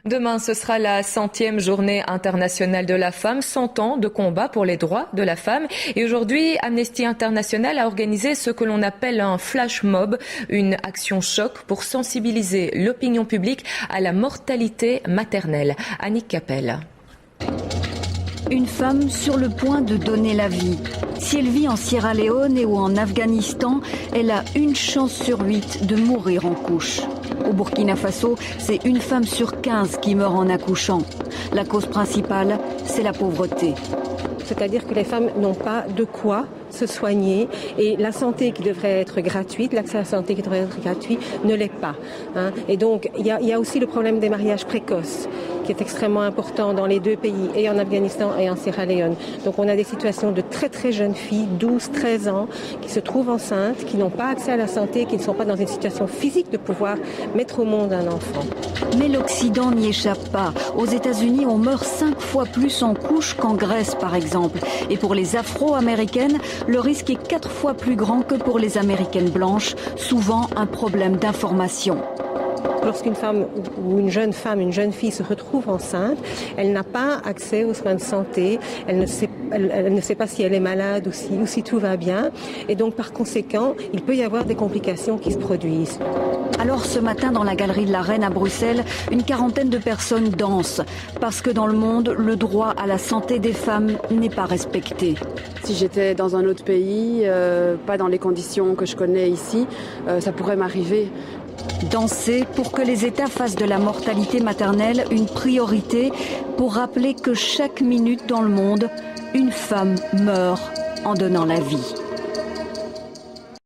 Demain, ce sera la 100e journée internationale de la femme, 100 ans de combat pour les droits de la femme. Et aujourd'hui, Amnesty International a organisé ce que l'on appelle un flash mob, une action choc pour sensibiliser l'opinion publique à la mortalité maternelle. Annick Capel. Une femme sur le point de donner la vie. Si elle vit en Sierra Leone ou en Afghanistan, elle a une chance sur 8 de mourir en couche. Au Burkina Faso, c'est une femme sur 15 qui meurt en accouchant. La cause principale, c'est la pauvreté. C'est-à-dire que les femmes n'ont pas de quoi se soigner et la santé qui devrait être gratuite, l'accès à la santé qui devrait être gratuit, ne l'est pas. Et donc, il y a aussi le problème des mariages précoces qui est extrêmement important dans les deux pays, et en Afghanistan et en Sierra Leone. Donc on a des situations de très très jeunes filles, 12, 13 ans, qui se trouvent enceintes, qui n'ont pas accès à la santé, qui ne sont pas dans une situation physique de pouvoir mettre au monde un enfant. Mais l'Occident n'y échappe pas. Aux États-Unis, on meurt 5 fois plus en couche qu'en Grèce, par exemple. Et pour les Afro-Américaines, le risque est 4 fois plus grand que pour les Américaines blanches, souvent un problème d'information. Lorsqu'une femme ou une jeune fille se retrouve enceinte, elle n'a pas accès aux soins de santé, elle ne sait pas si elle est malade ou si tout va bien. Et donc par conséquent, il peut y avoir des complications qui se produisent. Alors ce matin, dans la Galerie de la Reine à Bruxelles, une quarantaine de personnes dansent. Parce que dans le monde, le droit à la santé des femmes n'est pas respecté. Si j'étais dans un autre pays, pas dans les conditions que je connais ici, ça pourrait m'arriver. Danser pour que les États fassent de la mortalité maternelle une priorité, pour rappeler que chaque minute dans le monde, une femme meurt en donnant la vie.